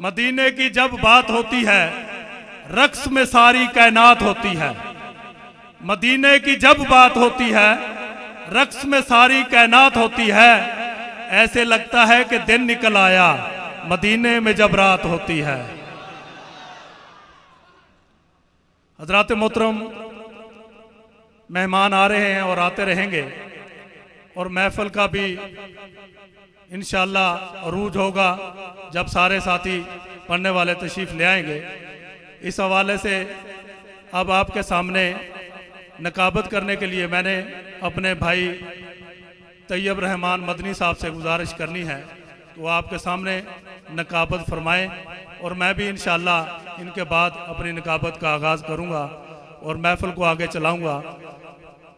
मदीने की जब बात होती है रक्स में सारी कायनात होती है। मदीने की जब बात होती है रक्स में सारी कायनात होती है। ऐसे लगता है कि दिन निकल आया मदीने में जब रात होती है। हजरात मोहतरम, मेहमान आ रहे हैं और आते रहेंगे और महफिल का भी इंशाअल्लाह अरूज होगा जब सारे साथी पढ़ने वाले तशरीफ़ ले आएंगे। इस हवाले से अब आपके सामने नकाबत करने के लिए मैंने अपने भाई तैयब रहमान मदनी साहब से गुजारिश करनी है तो आपके सामने नकाबत फरमाएं और मैं भी इंशाअल्लाह इनके बाद अपनी नकाबत का आगाज़ करूँगा और महफिल को आगे चलाऊँगा।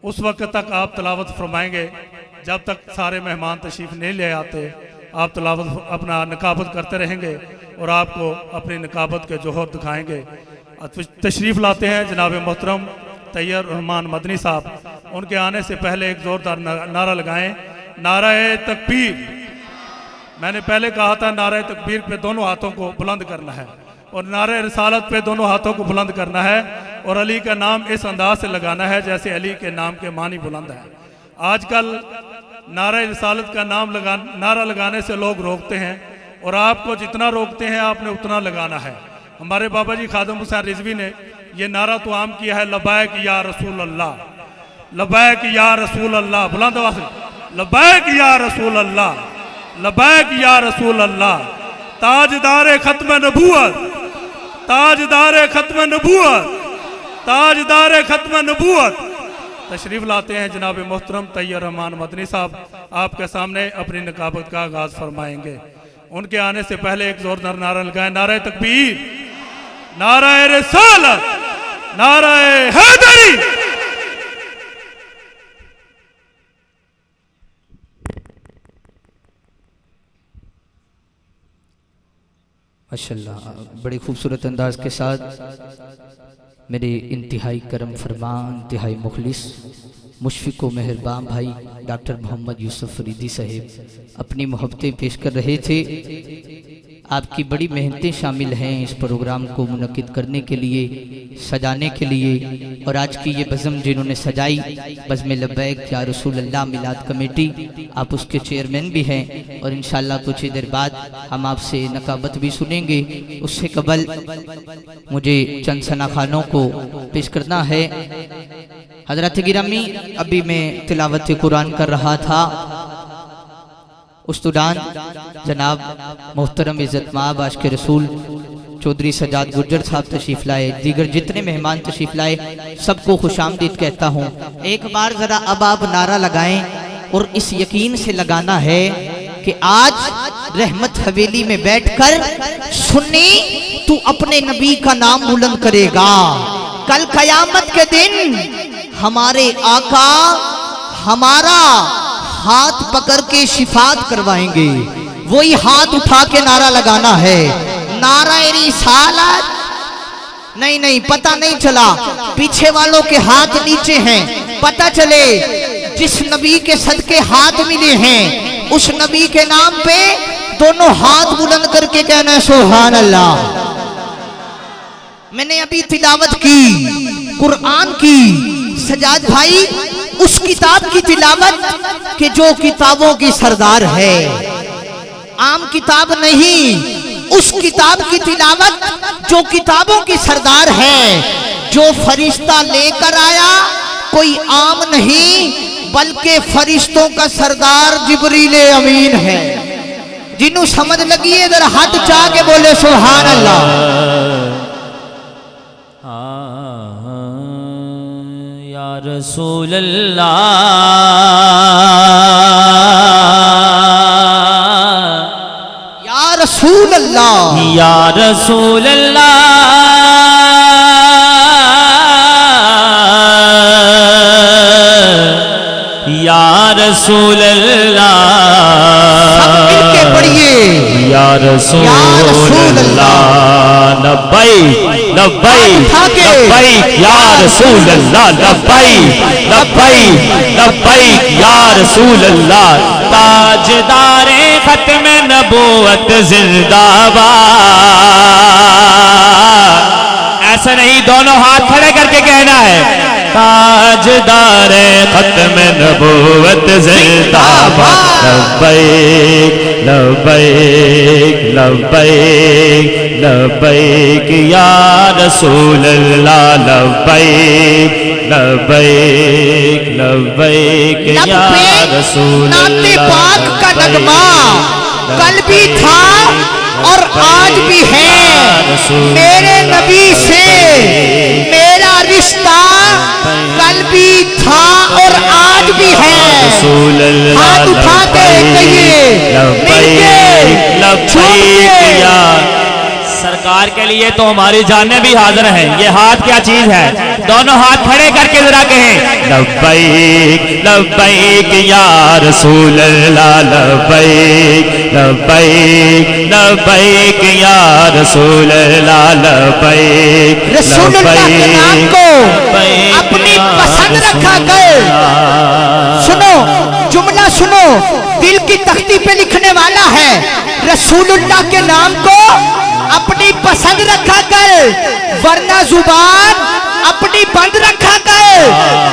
उस वक्त तक आप तलावत फरमाएंगे जब तक सारे मेहमान तशरीफ़ नहीं ले आते। आप तलावत अपना नकाबत करते रहेंगे और आपको अपनी नकाबत के जोहर दिखाएंगे। तशरीफ़ लाते हैं जनाब मोहतरम तैयब रहमान मदनी साहब। उनके आने से पहले एक ज़ोरदार नारा लगाएं, नाराए तकबीर। मैंने पहले कहा था नाराए तकबीर पे दोनों हाथों को बुलंद करना है और नारे रिसालत पे दोनों हाथों को बुलंद करना है और अली का नाम इस अंदाज से लगाना है जैसे अली के नाम के मानी बुलंद है। आजकल नारे रिसालत का नारा लगाने से लोग रोकते हैं और आपको जितना रोकते हैं आपने उतना लगाना है। हमारे बाबा जी खादिम हुसैन रिजवी ने ये नारा तो आम किया है, लबैक या रसूल अल्लाह, लबैक या रसूल अल्लाह। बुलंद आवाज़ में लबैक या रसूल अल्लाह, लबैक या रसूल अल्लाह। ताजदारे खत्म नबूवत, ताजदारे खत्म नबूवत, ताजदारे खत्म नबूवत। तशरीफ लाते हैं जनाब मोहतरम तैयब रहमान मदनी साहब। आपके सामने अपनी नकाबत का आगाज फरमाएंगे। उनके आने से पहले एक जोरदार नारा लगाए, नारे तकबीर, नाराए रिसालत, नाराए हैदरी। माशाल्लाह, बड़ी खूबसूरत अंदाज के साथ मेरे इंतहाई करम फरमा, इंतहाई मुखलिस, मुशफिक व मेहरबान भाई डॉक्टर मोहम्मद यूसुफ फरीदी साहब अपनी मोहब्बतें पेश कर रहे थे। आपकी बड़ी मेहनतें शामिल हैं इस प्रोग्राम को मुनक्किद करने के लिए, सजाने के लिए। और आज की ये बज़म जिन्होंने सजाई, बज़्म लब्बैक या रसूल अल्लाह मिलाद कमेटी, आप उसके चेयरमैन भी हैं और इंशाअल्लाह कुछ ही देर बाद हम आपसे नकाबत भी सुनेंगे। उससे कबल मुझे चंद सना खानों को पेश करना है। हज़रत गिरामी, अभी मैं तिलावत कुरान कर रहा था, उस्ताद जनाब मोहतरम इज़्ज़त माब आशिक़ रसूल चौधरी सजाद गुर्जर साहब तशरीफ लाए, दीगर जितने मेहमान तशरीफ लाए सबको खुशामदीद कहता हूँ। एक बार जरा अब आप नारा लगाएं और इस यकीन से लगाना है कि आज रहमत हवेली में बैठकर सुन्नी तू अपने नबी का नाम बुलंद करेगा। कल कयामत के दिन हमारे आका हमारा हाथ पकड़ के शिफात करवाएंगे। वही हाथ उठा के नारा लगाना है, नारा रिसालत। नहीं, पता नहीं चला, पीछे वालों के हाथ नीचे हैं, पता चले जिस नबी के सदके हाथ मिले हैं उस नबी के नाम पे दोनों हाथ बुलंद करके कहना सुभान अल्लाह। मैंने अभी तिलावत की कुरान की, सजाद भाई उस किताब की तिलावत कि जो किताबों की सरदार है, आम किताब नहीं, उस किताब की तिलावत जो किताबों की सरदार है। जो फरिश्ता लेकर आया कोई आम नहीं बल्कि फरिश्तों का सरदार जिब्रील अमीन है। जिन्हों समझ लगी है इधर हाथ चाह के बोले सुभान अल्लाह। या रसूल अल्लाह, या रसूल अल्लाह, या रसूल अल्लाह, या रसूल अल्लाह। मिलके पढ़िए, या रसूल अल्लाह। लब्बैक लब्बैक लब्बैक या रसूल अल्लाह, लब्बैक लब्बैक लब्बैक या रसूल अल्लाह। ताजदारे खत्म नबूवत जिंदाबाद, दोनों हाथ खड़े करके कहना है ताजदार खत्म नबूवत जिंदाबाद लब्बैक लब्बैक लब्बैक लब्बैक या रसूल अल्लाह लब्बैक लब्बैक लब्बैक या रसूल नाते पाक का नगमा कल भी था और आज भी है। मेरे नबी से मेरा रिश्ता कल भी था और आज भी है। हाथ उठा के कहिए सरकार के लिए तो हमारी जानें भी हाजिर हैं। ये हाथ क्या चीज है? दोनों हाथ खड़े करके जरा कहें लब्बैक लब्बैक या रसूल अल्लाह लब्बैक लब्बैक लब्बैक या रसूल अल्लाह लब्बैक रसूलुल्लाह के नाम को अपनी पसंद रखा कर। सुनो जुमला सुनो, दिल की तख्ती पे लिखने वाला है। रसूलुल्लाह के नाम को अपनी पसंद रखा कर, वरना जुबान अपनी बंद रखा कर।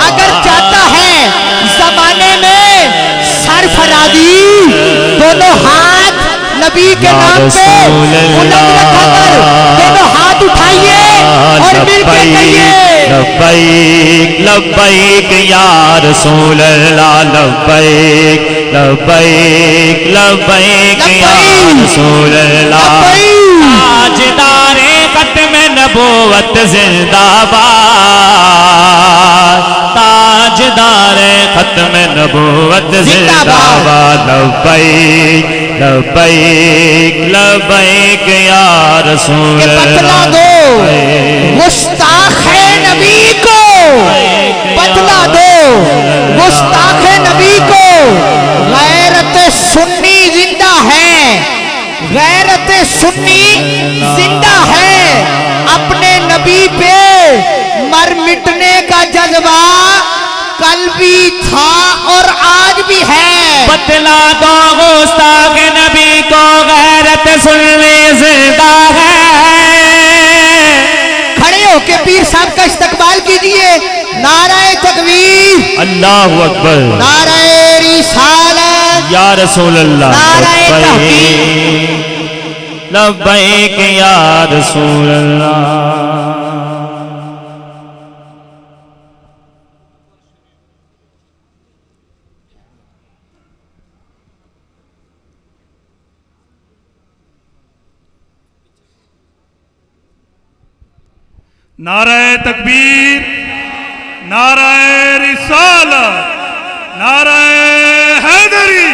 अगर चाहता है जमाने में सरफरादी, दोनों हाथ नबी के नाम पे बुलंद रखा कर। दोनों हाथ उठाइए और मिलकर कहिए लब्बैक लब्बैक या रसूल अल्लाह लब्बैक लब्बैक लब्बैक या रसूल अल्लाह ताजदारे खत्म नबूवत जिंदाबाद ताजदारे खत्म नबूवत जिंदाबाद लब्बैक लब्बैक लब्बैक या रसूल बतला दो गुस्ताख है नबी को, बतला दो गुस्ताख है नबी को। गैरत सुन्नी जिंदा है, गैरत सुन्नी जिंदा है। अपने नबी पे मर मिटने का जज्बा कल भी था और आज भी है। बतला दो गुस्ताख नबी को गैरत सुन्नी जिंदा है। खड़े होके पीर साहब का इस्तकबाल कीजिए। नाराए तकबीर, अल्लाहु अकबर, नाराए रिसालत, या रसूल अल्लाह नाराए तहकीक। लब्बैक या रसूल अल्लाह। नाराए तकबीर, नाराए रिसालत, नाराए हैदरी।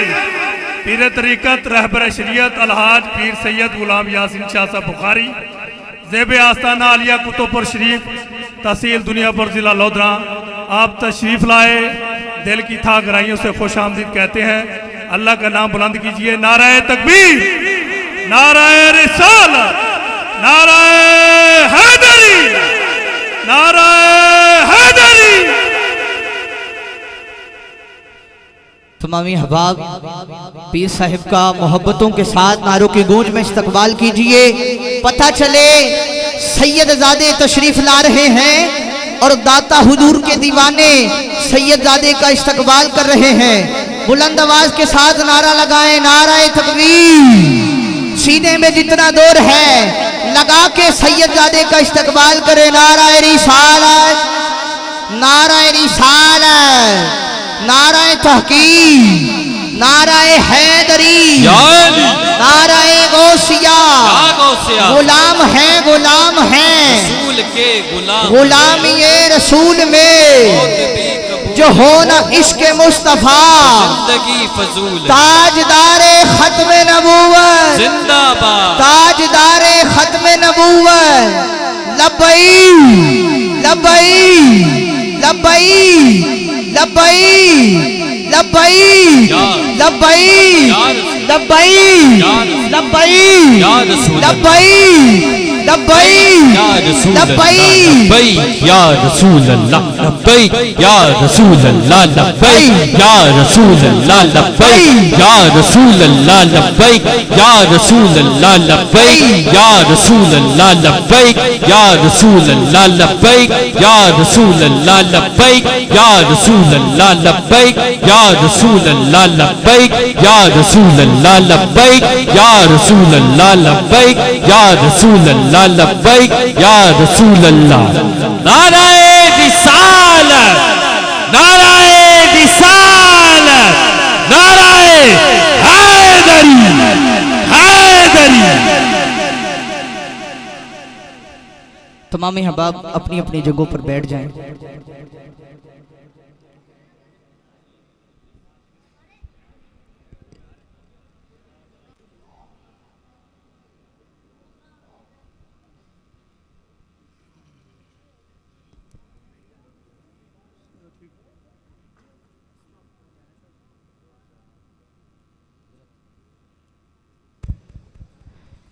पीर तरीकत रहबर शरीयत अलहाज पीर सैयद गुलाम यासीन शाह साहब बुखारी ज़ेब आस्ताना आलिया कुतुबपुर शरीफ तहसील दुनियापुर जिला लोधरा आप तशरीफ़ लाए। दिल की था गहराइयों से खुश आमदीद कहते हैं। अल्लाह का नाम बुलंद कीजिए। नाराए तकबीर, नाराए रिसालत, नाराए हैदरी, नाराए हैदरी। तमामी हबाब पीर साहिब का मोहब्बतों के साथ नारों की गूंज में इस्तकबाल कीजिए। पता चले सैयदजादे तशरीफ ला रहे हैं और दाता हुजूर के दीवाने सैयदजादे का इस्तकबाल कर रहे हैं। बुलंद आवाज के साथ नारा लगाएं, नाराए तकबीर। सीने में जितना दूर है लगा के सैयदजादे का इस्तकबाल करें। नाराए रिसालत, नाराए रिसालत, नाराए तहकीक, नाराए हैदरी, नाराए गौसिया। गुलाम है, गुलाम है, गुलाम ये रसूल में जो होना इश्क मुस्तफा। ताजदारे खत्म नबूवत जिंदाबाद, ताजदारे खत्म नबूवत। लब्बई लब्बई लब्बई लब्बई लब्बई लब्बई लब्बैक लब्बैक या रसूल लब्बैक लब्बैक या रसूल लब्बैक या रसूल अल्लाह लब्बैक या रसूल अल्लाह लब्बैक या रसूल अल्लाह लब्बैक या रसूल अल्लाह लब्बैक या रसूल अल्लाह लब्बैक या रसूल अल्लाह लब्बैक या रसूल अल्लाह लब्बैक या रसूल अल्लाह लब्बैक या रसूल अल्लाह लब्बैक या रसूल अल्लाह लब्बैक या रसूल अल्लाह लब्बैक या रसूल अल्लाह लब्बैक या रसूल अल्लाह लब्बैक या रसूल अल्लाह। नाराए रिसालत नाराए रिसालत नाराए हैदरी हैदरी। तमाम अहबाब अपनी अपनी जगहों पर बैठ जाएं।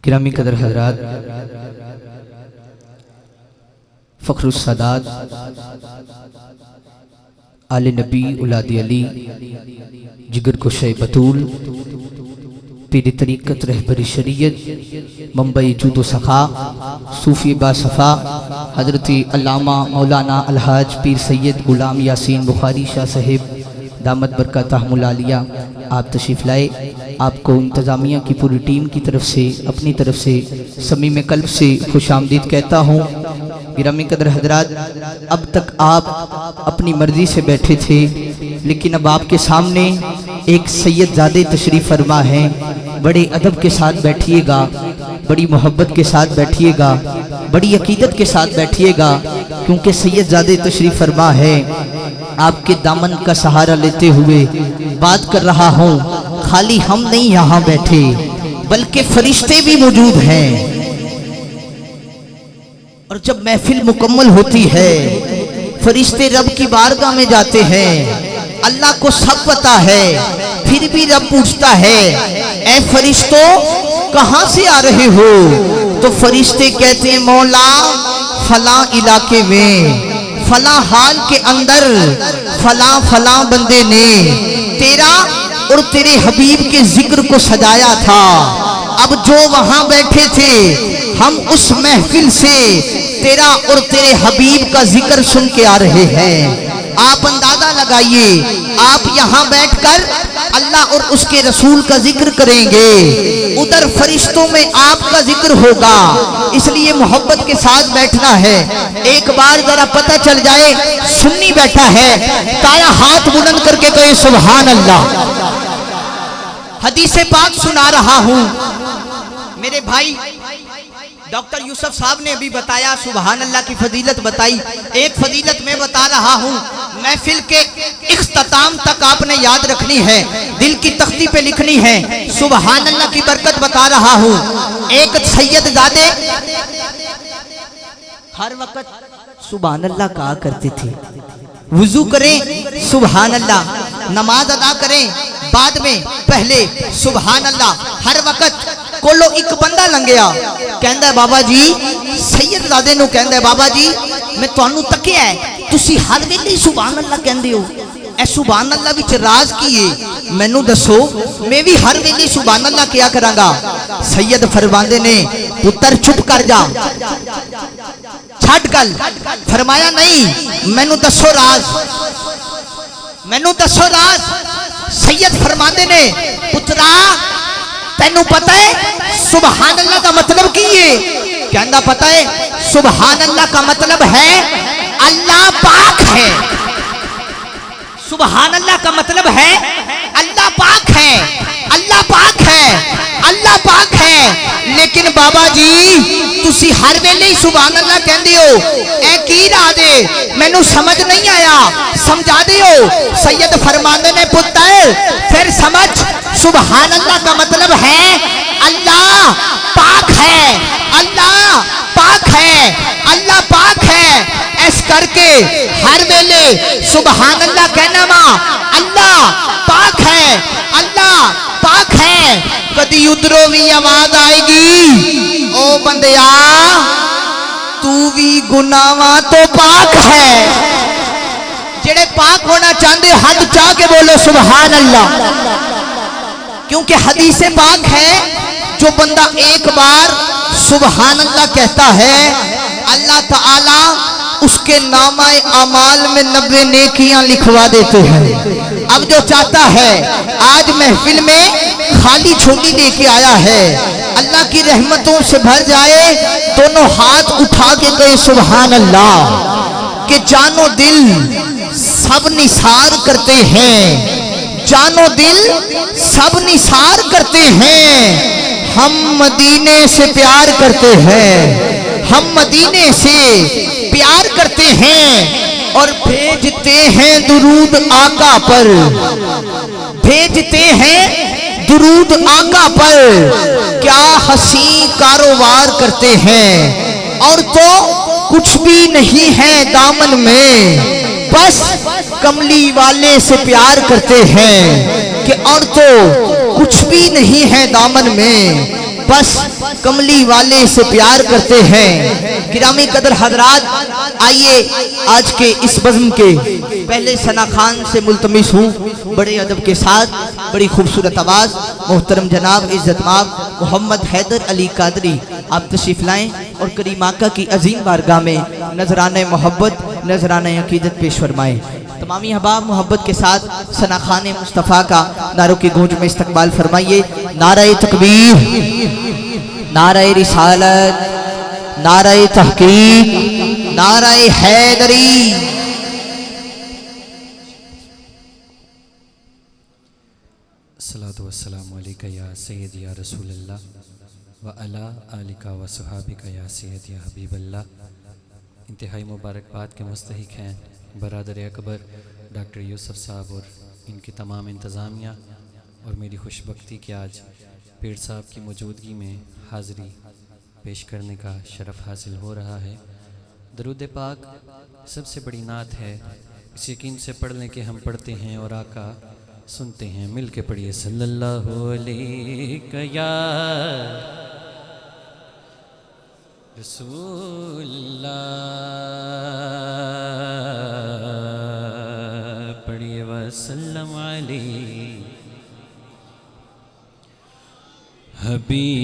गिरामी कदर हजरात, फ़ख्रुस सादात आले नबी औलाद अली जिगर कुशे बतूल पीर तरीक़त रहबरी शरीयत मुंबई जूदो सखा सूफी बासफ़ा हज़रत अल्लामा मौलाना अलहाज पीर सैयद गुलाम यासीन बुखारी शाह साहिब दामत बरकतहुल आलिया आप तशरीफ़ लाए। आपको इंतज़ामिया की पूरी टीम की तरफ से अपनी तरफ से समीम कल्ब से खुशामदीद कहता हूँ। गिरामी कदर हजरात, अब तक आप अपनी मर्जी से बैठे थे, लेकिन अब आपके सामने एक सैयदजादे तशरीफ़ फरमा हैं। बड़े अदब के साथ बैठिएगा, बड़ी मोहब्बत के साथ बैठिएगा, बड़ी अकीदत के साथ बैठिएगा, क्योंकि सैयदजादे तशरीफ़ फरमा है। आपके दामन का सहारा लेते हुए बात कर रहा हूँ। खाली हम नहीं यहाँ बैठे, बल्कि फरिश्ते भी मौजूद हैं। और जब महफिल मुकम्मल होती है, फरिश्ते रब की बारगाह में जाते हैं। अल्लाह को सब पता है, फिर भी रब पूछता है, ऐ फरिश्तों कहाँ से आ रहे हो? तो फरिश्ते कहते हैं, मौला फला इलाके में फला हाल के अंदर फला फला बंदे ने तेरा और तेरे हबीब के जिक्र को सजाया था। अब जो वहां बैठे थे, हम उस महफिल से तेरा और तेरे हबीब का जिक्र सुन के आ रहे हैं। आप अंदाजा लगाइए, आप यहाँ बैठकर अल्लाह और उसके रसूल का जिक्र करेंगे, उधर फरिश्तों में आपका जिक्र होगा। इसलिए मोहब्बत के साथ बैठना है। एक बार जरा पता चल जाए सुन्नी बैठा है, ताया हाथ बुलंद करके कहे सुभान अल्लाह। हदीसे पाक सुना रहा हूँ। मेरे भाई डॉक्टर यूसुफ साहब ने अभी बताया, सुभान अल्लाह की फजीलत बताई। एक फजीलत मैं बता रहा हूँ, महफिल के इख्तिताम तक आपने याद रखनी है, दिल की तख्ती पे लिखनी है। सुभान अल्लाह की बरकत बता रहा हूँ। एक सैयदजादे हर वक्त सुभान अल्लाह कहा करते थे। वुजू करें सुभान अल्लाह, नमाज अदा करें बाद में पहले सुभान अल्लाह। हर वक्त कोलो एक बंदा लंघिया, कहंदा बाबा जी, सैयदजादे नूं कहंदा बाबा जी, मैं तुहानू तकिया है, तुसी हर वेले सुभान अल्लाह कहंदे हो, ऐ सुभान अल्लाह विच राज की है? मैनू दसो, मैं भी हर वेले सुभान अल्लाह किया करांगा। सैयद फरमांदे ने, पुत्र चुप कर जा, छट गल। फरमाया नहीं, मैनू दसो राज, मैनू दसो राज। सैयद फरमांदे ने, पुत्रा तेनू पता है सुभान अल्लाह का मतलब की है? कहंदा पता है, सुभान अल्लाह का मतलब है अल्लाह पाक है। सुभान अल्लाह का मतलब है अल्लाह पाक है, अल्लाह पाक है, अल्लाह पाक है। लेकिन बाबा जी तुसी हर वेले ही सुभान अल्लाह कहंदे हो, ऐ की राज है? मैनू समझ नहीं आया, समझा दियो। सैयद फरमांदे ने, पुत्र फिर समझ, सुभान अल्लाह का मतलब है अल्लाह पाक है, अल्लाह पाक है, अल्लाह पाक है। ऐस करके हर वेले सुभान अल्लाह कहना मा, अल्लाह पाक है, अल्लाह पाक है, कदी उधरों भी आवाज आएगी, ओ बंदिया तू भी गुनाहां तो पाक है। जेड़े पाक होना चाहते हाथ चाह के बोलो सुभान अल्लाह, क्योंकि हदीस पाक है जो बंदा एक बार सुभान अल्लाह कहता है अल्लाह ताला उसके नामाए अमाल में 90 नेकियां लिखवा देते हैं। अब जो चाहता है आज महफिल में खाली झोली लेके आया है, अल्लाह की रहमतों से भर जाए, दोनों हाथ उठा के कहे सुभान अल्लाह, कि जानो दिल सब निसार करते हैं, जानो दिल सब निसार करते हैं, हम मदीने से प्यार करते हैं, हम मदीने से प्यार करते हैं और भेजते हैं दुरूद आका पर, भेजते हैं दुरूद आका पर। क्या हसी कारोबार करते हैं और तो कुछ भी नहीं है दामन में, बस कमली वाले से प्यार करते हैं कि और तो कुछ भी नहीं है दामन में, बस कमली वाले से प्यार करते हैं। गिरामी कदर हजरात, आइए आज के इस बज़्म के पहले सना खान से मुल्तमिस हूँ बड़े अदब के साथ, बड़ी खूबसूरत आवाज़, मोहतरम जनाब इज़्ज़तमाब मोहम्मद हैदर अली कादरी आप तशरीफ़ लाएँ और करीम आका की अजीम बारगाह में नजराने मोहब्बत, नजराने अकीदत पेश फरमाएँ। तमामी अहबाब मोहब्बत के साथ सना खान मुस्तफ़ा का नारों की गूंज में इस्तकबाल फरमाइए। नारे तकबीर, नारे रिसालत, नारे तहकीक, नारे हैदरी। अस्सलातु वस्सलामु अलैका या सय्यदी या रसूलल्लाह व अला आलिका व सहाबिका या सय्यदी या हबीबल्लाह। इंतहाई मुबारकबाद के मुस्तहिक हैं बरादर अकबर डॉक्टर यूसुफ साहब और इनकी तमाम इंतज़ामिया, और मेरी खुशबख्ती कि आज पीर साहब की मौजूदगी में हाज़री पेश करने का शरफ़ हासिल हो रहा है। दरूद पाक सबसे बड़ी नात है, इस यकीन से पढ़ लें कि हम पढ़ते हैं और आका सुनते हैं। मिल के पढ़िए सल्लल्लाहु अलैहि या रसूलल्लाह, पढ़िए वसल्लम अलैहि हबीबल्लाह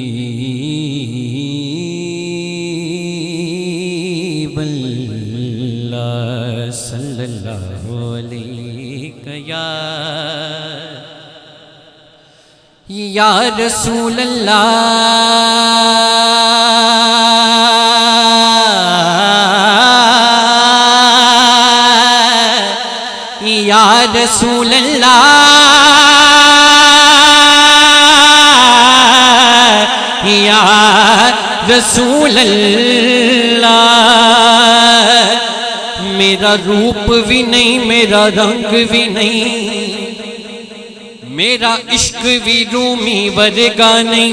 सल्लल्लाहु अलैहि या रसूलल्लाह, या रसूलल्लाह, या रसूलल्लाह। मेरा रूप भी नहीं, मेरा रंग भी नहीं, मेरा इश्क भी रूमी वर्गा नहीं,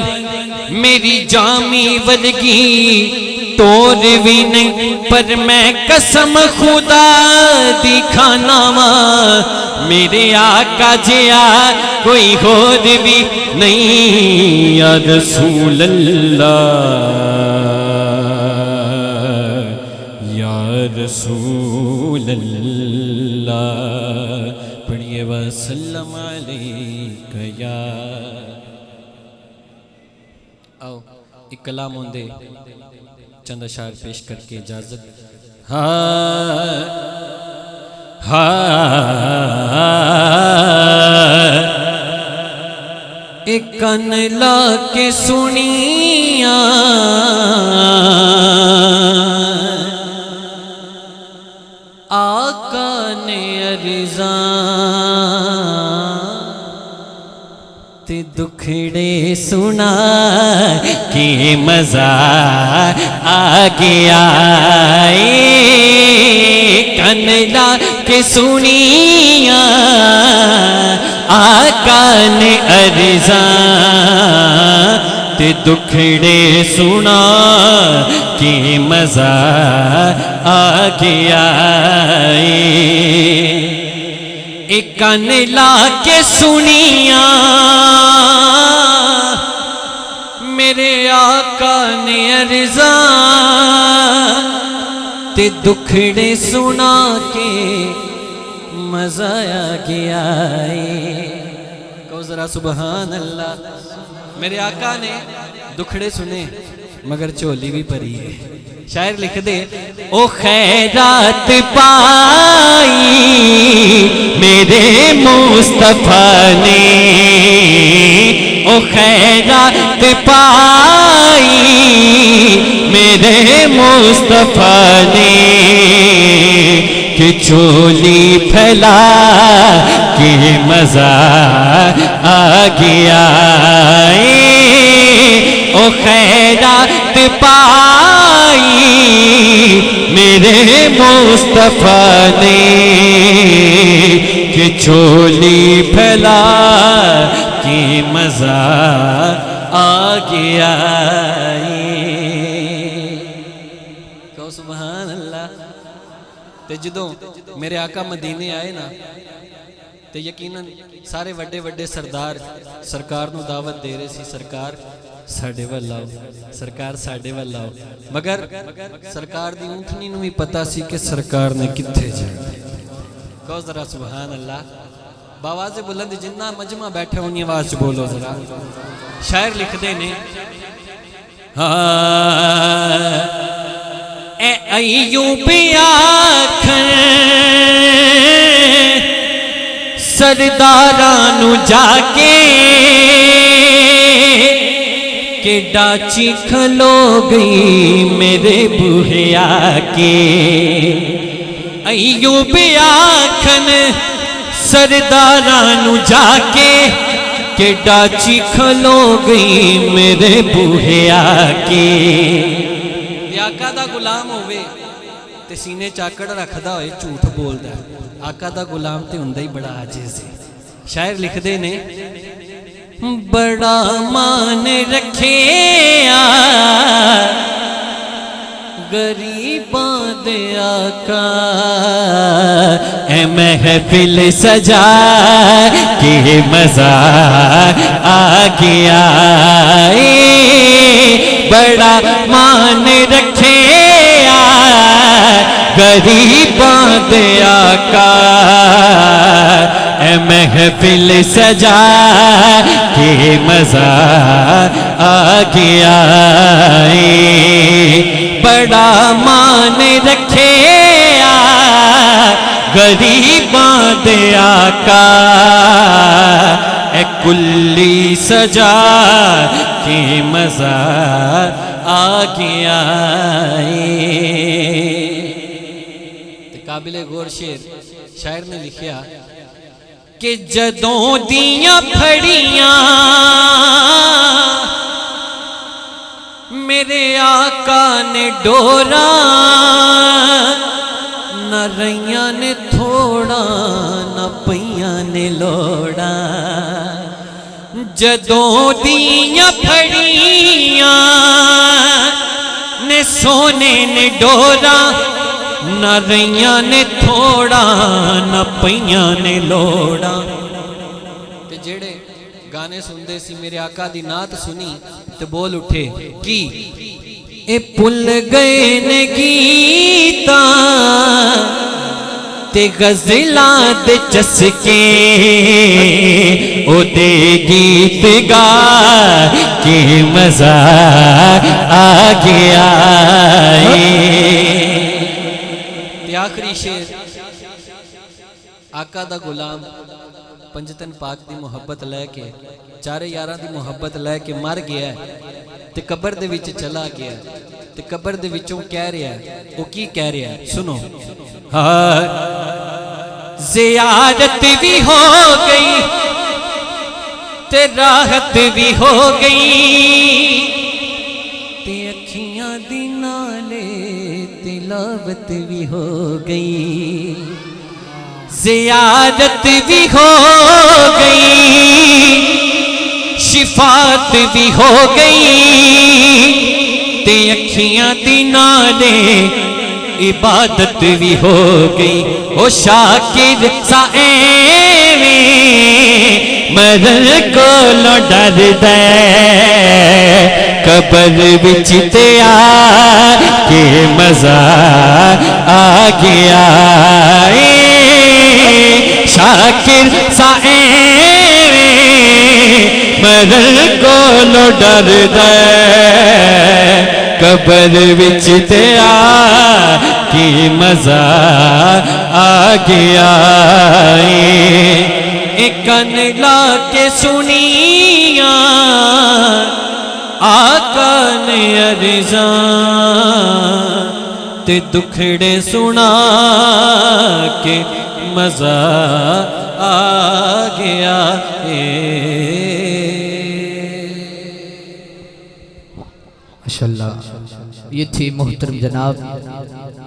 मेरी जामी वर्गी तोर भी नहीं, पर मैं कसम खुदा दी खाना वा, मेरे आका जिया कोई होर भी नहीं। या रसूल अल्लाह, या रसूल अल्लाह, पढ़िए वसल्लम अलैका या। आओ एक कलाम होंदे चंद अशार पेश करके इजाजत। एक कन ला के सुनिया आका ने अर्ज़ा ते दुखड़े सुना के मजा आ गया। कनला के सुनिया आका ने अर्ज़ा ते दुखड़े सुना के मजा आ गया। एक कान ला के सुनिया मेरे आका ने अर्ज़ा ते दुखड़े सुना के मजा आ गया कहो जरा सुबहान अल्लाह। मेरे आका ने दुखड़े सुने मगर झोली भी भरी है। शायर लिख दे ओ खैरात पाई मेरे मुस्तफा ने, ओ खैरात पाई मेरे मुस्तफा ने, कि चोली फैला के मजा आ गया। ओ खैरात पाई मेरे मुस्तफा ने, कि चोली फैला के मजा आ गया। कहो सुभान अल्लाह। ते जदों मेरे आका मदीने आए ना ते यकीनन सारे वड्डे वड्डे सरदार सरकार नूं दावत दे रहे सी, सरकार साडे वल आओ, सरकार साडे वल आओ। मगर सरकार दी ऊँटनी नूं भी पता सी कि सरकार ने कित्थे जाना। कहो जरा सुभान अल्लाह। बावाज़े बुलंद जिन्ना मजमा बैठा उन्नी आवाज च बोलो जरा। शायर लिखदे ने ए अय्यूब आखन सरदारां नूं जाके के डाची खलो गई मेरे बूहे आके। अय्यूब आखन सरदारां नूं जाके के डाची खलो गई मेरे बूहे आके। आका दा गुलाम होवे ते सीने चाकड़ रखदा होए झूठ बोलदा है। आका दा गुलाम ते हुंदा ही बड़ा आजिज़ है। शायर लिखदे ने बड़ा मान रखे गरीबां दे आका, ए महफिल सजा के मजा आ गया। बड़ा मान रखे गरीबां दे आका, ए महफिल सजा के मजा आ गया। बड़ा मान रखे गरीबां दे आका, ए कुल्ली सजा के मजा आ गया। काबिले गौर शेर शायर ने लिखिया कि जदों दियां फड़ियां मेरे आका ने डोरा, न रैया ने थोड़ा न पैया ने लोड़ा। जदों दियां फड़ियां ने सोने ने डोरा, न रैया ने थोड़ा न पैया ने लोड़ा। ते जेड़े गाने सुनते सी मेरे आका दी नात सुनी ते बोल उठे की ए भुल गए ने गीता ते गज़लां दे चसके, ओ दे गीत गा के मजा आ गया। आखिरी शेर आका दा गुलाम पंजतन पाक दी मुहब्बत लैके चारे यारां दी मुहब्बत लैके मर गया ते कबर दे विच चला गया ते कबर दे विचों कह रहा है, वो की कह रहा है सुनो। हाँ ज़ियारत भी हो गई ते राहत भी हो गई, ते अखियां दी नाले तिलावत भी हो गई। ज़ियारत भी हो गई शिफात भी हो गई, ते अखियां दी नाले इबादत भी हो गई। ओ शाकिर साएवी मरण कोलों डरदा कबर विच ते के मजा आ गया। शाकिर साएवी मरण कोलों डरदा कबर विच ते की मजा आ गया। एक कन ला के सुनिया आका ने अर्ज़ा ते दुखड़े सुना के मजा आ गया। माशाअल्लाह, ये थे मोहतरम जनाब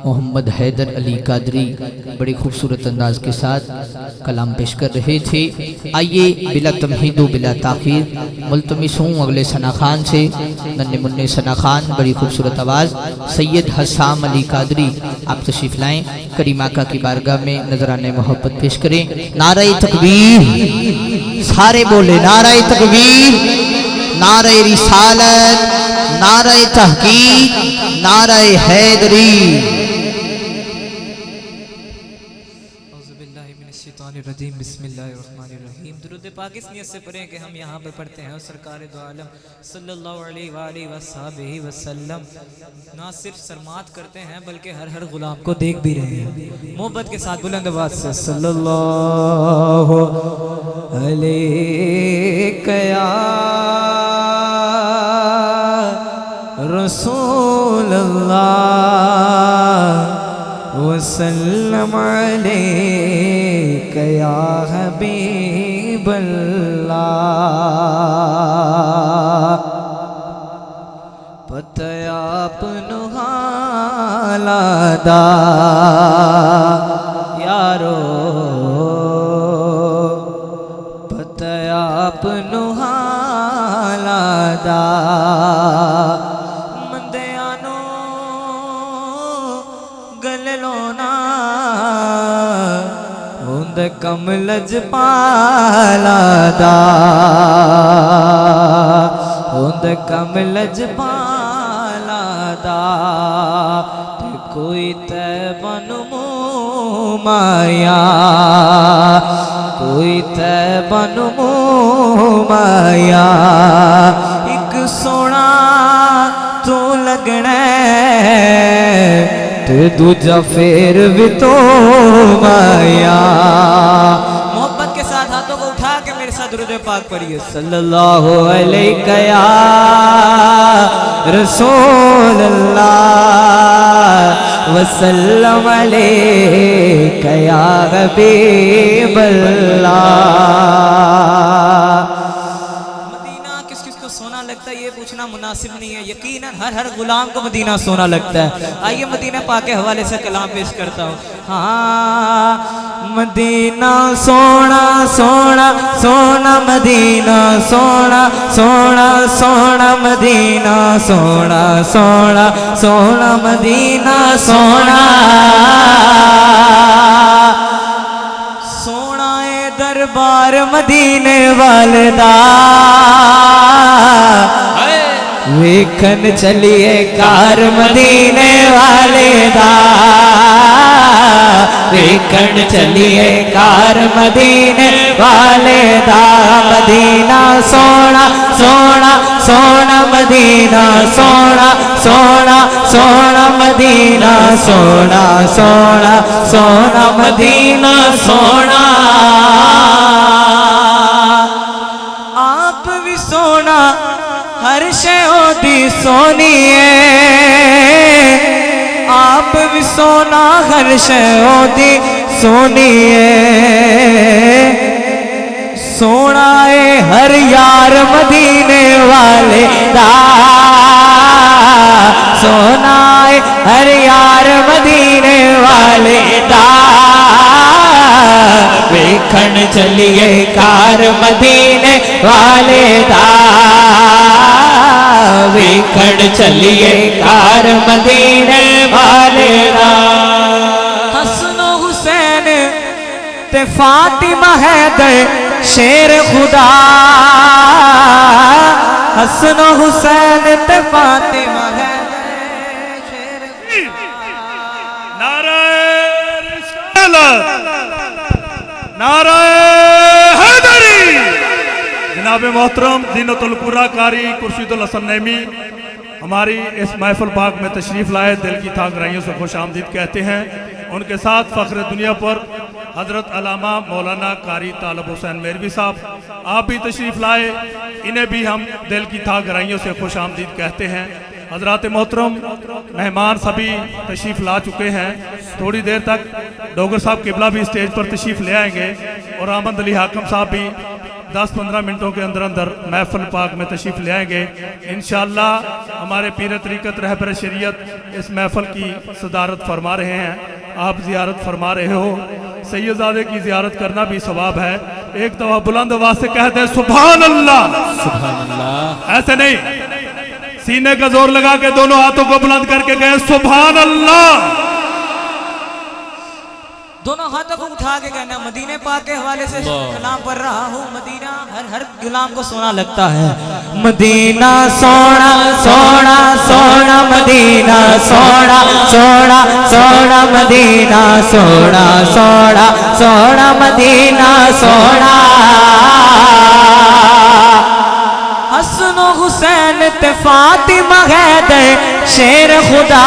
मोहम्मद हैदर अली कादरी, बड़े खूबसूरत अंदाज के साथ कलाम पेश कर रहे थे। आइए बिला तमहीद बिला ताखीर मुल्तमिस हूँ अगले सना खान से, नन्हे मुन्ने सना खान, बड़ी खूबसूरत आवाज़ सैयद हसाम अली कादरी, आप तशरीफ लाएँ, करीम आका की बारगाह में नजराने मोहब्बत पेश करें। नारे तकबीर, सारे बोले नारे तकबीर, नारे रिसालत, नारे तहकीक, नारे हैदरी। बिस्मिल्लाहिर्रहमानिर्रहीम, बिस्मिल्लाहिर्रहमानिर्रहीम। दुरूद पाक इस नियत से पढ़ें कि हम यहाँ पर पढ़ते हैं सरकार दो आलम सल्लल्लाहु अलैहि वसल्लम ना सिर्फ सरमात करते हैं बल्कि हर हर गुलाम को देख भी रहे हैं। मोहब्बत के साथ बुलंद आवाज से सल्लल्लाहु अलैहि रसूलल्लाह वसल्लम अलैका या हबीबल्लाह। पता आपनु हालादा यारो, पता आपनु हालादा मंदियानो गल लोना हुंद कम लजपालादा, हुंद कम लजपालादा ते कोई तैबन माया, कोई तैबन माया। एक सोना तू लगना ते दूजा फेर भी तो माया। मोहब्बत के साथ हाथों को उठा के मेरे साथ दुरूद पाक पढ़िए सल्लल्लाहु अलैका या रसूल अल्लाह वसल्लम अलैका या हबीब अल्लाह। मदीना किस किस को सोना लगता है ये पूछना मुनासिब नहीं है, यकीनन हर हर गुलाम को मदीना सोना लगता है। आइए मदीना पाक के हवाले से कलाम पेश करता हूँ। हाँ मदीना सोना सोना सोना, मदीना सोना सोना सोना, मदीना सोना सोना सोना, मदीना सोना सोना ए दरबार मदीने वालदा। वेखन चलिए कार मदीने वाले दा, वेखन चलिए कार मदीने वाले दा। मदीना सोना सोना सोना, मदीना सोना सोना सोना, मदीना सोना सोना सोना, मदीना सोना। आप भी सोना हर शय दी सोनी है, आप भी सोना हर शय दी सोनी है। सोना है हर यार मदीने वाले दा, सोना है हर यार मदीने वाले दा। वेखन चलिए कार मदीने वाले दा, वेखन चलिए कार मदीने वाले दा। ते फातिमा हैदर शेर खुदा, हसन हुसैन ते फातिमा हैदर शेर नाराए हैदरी। जनाब मोहतरम ज़ीनतुल कुर्रा कारी खुर्शीदुल हसन नईमी हमारी इस महफिल पाक में तशरीफ़ लाए, दिल की था गहराइयों से खुश आमदीद कहते हैं। उनके साथ फ़ख्र दुनिया पर हज़रत अल्लामा मौलाना कारी तालब हुसैन मेरवी साहब आप भी तशरीफ़ लाए, इन्हें भी हम दिल की था गहराइयों से खुश आमदीद कहते हैं। हज़रात मोहतरम मेहमान सभी तशरीफ़ ला चुके हैं। थोड़ी देर तक डोगर साहब किबला भी स्टेज पर तशरीफ़ ले आएंगे और अहमद अली हाकम साहब भी 10-15 मिनटों के अंदर अंदर महफिल पाक में तशरीफ़ ले आएंगे। इंशाअल्लाह हमारे पीर तरीक़त रहबर शरीयत इस महफिल की सदारत फरमा रहे हैं, आप ज़ियारत फरमा रहे हो। सैयदजादे की ज़ियारत करना भी सवाब है। एक दफ़ा बुलंद आवाज़ से कहते हैं सुभान अल्लाह। सुभान अल्लाह। ऐसे नहीं, सीने का जोर लगा के दोनों हाथों को बुलंद करके गए सुभान अल्लाह। दोनों हाथों को उठा के कहना, मदीने पाक के हवाले से कलाम पढ़ रहा हूँ। मदीना हर हर गुलाम को सोना लगता है। मदीना सोना सोना सोना, मदीना सोना सोना सोना, मदीना सोना सोना सोना, मदीना सोना। हसन हुसैन ते फातिमा हैदर शेर खुदा,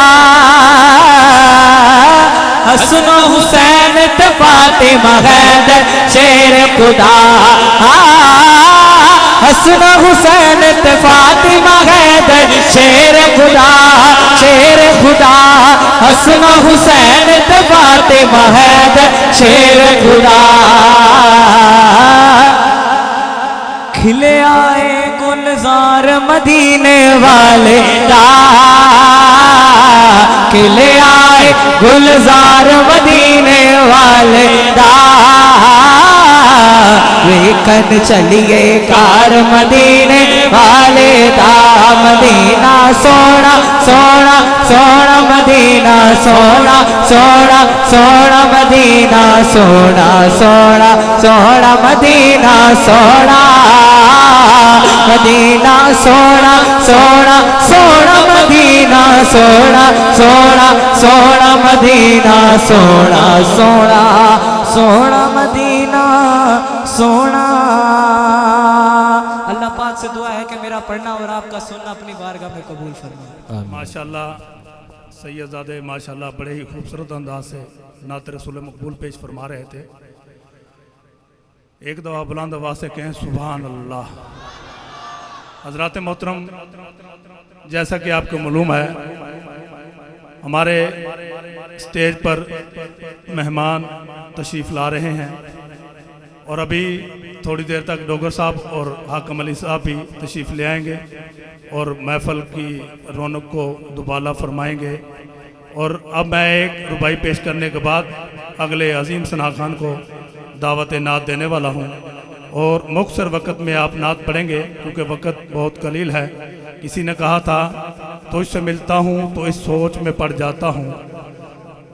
हसन हुसैन ते फातिमा हैदर शेर खुदा, हसन हुसैन ते फातिमा हैदर शेर खुदा, शेर खुदा, हसन हुसैन ते फातिमा हैदर शेर खुदा। खिले आए गुलजार मदीने वाले दा, खिले आए गुलजार मदीने वाले दा, वेकन चलिए कार मदीने वाले दा। मदीना सोना सोना सोना, मदीना सोना सोना सोना, मदीना सोना सोना सोना, मदीना सोना, मदीना सोना सोना सोना, मदीना सोना सोना सोना, मदीना सोना सोना सोना, मदीना सोना। अल्लाह पाक से दुआ है कि मेरा पढ़ना और आपका सुनना अपनी बारगाह में कबूल फरमाए। माशाल्लाह सैयदजादे माशाल्लाह बड़े ही खूबसूरत अंदाज से नात रसूल मकबूल पेश फरमा रहे थे। एक दफ़ा बुलंद आवाज़ से कहें सुभान अल्लाह। हज़रात मोहतरम जैसा कि आपको मालूम है हमारे स्टेज पर मेहमान तशरीफ़ ला रहे हैं और अभी थोड़ी देर तक डोगर साहब और हाकम अली साहब भी तशरीफ़ ले आएंगे और महफिल की रौनक को दुबाला फरमाएंगे। और अब मैं एक रुबाई पेश करने के बाद अगले अजीम सना खान को दावत नात देने वाला हूँ और मुख्तर वक़्त में आप नात पढ़ेंगे क्योंकि वक़्त बहुत कलील है। किसी ने कहा था तुझसे मिलता हूँ तो इस सोच में पड़ जाता हूँ,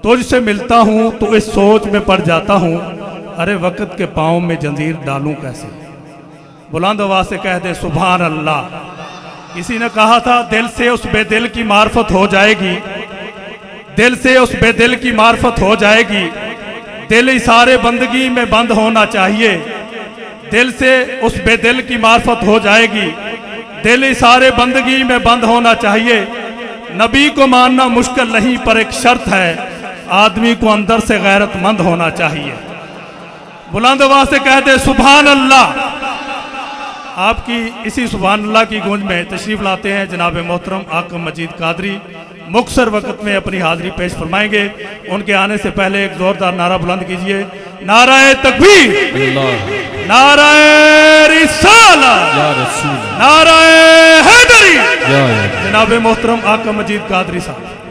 तुझसे मिलता हूँ तो इस सोच में पड़ जाता हूँ, अरे वक़्त के पाँव में जंजीर डालूं कैसे। बुलंद आवाज़ से कह दे सुभान अल्लाह। किसी ने कहा था दिल से उस बेदिल की मार्फत हो जाएगी, दिल से उस बेदिल की मार्फत हो जाएगी, दिल इशारे बंदगी में बंद होना चाहिए, दिल से उस बेदिल की मार्फत हो जाएगी, दिल इशारे बंदगी में बंद होना चाहिए। नबी को मानना मुश्किल नहीं पर एक शर्त है, आदमी को अंदर से गैरतमंद होना चाहिए। बुलंद आवाज़ से कहते सुभान अल्लाह। आपकी इसी सुभान अल्लाह की गूंज में तशरीफ़ लाते हैं जनाब मोहतरम आकम मजीद कादरी, मुख्तर वक़्त में अपनी हाज़िरी पेश फरमाएंगे। उनके आने से पहले एक ज़ोरदार नारा बुलंद कीजिए, नाराए तकबीर, नाराए रिसालत, नाराए हैदरी। जनाब मोहतरम आकम मजीद कादरी साहब।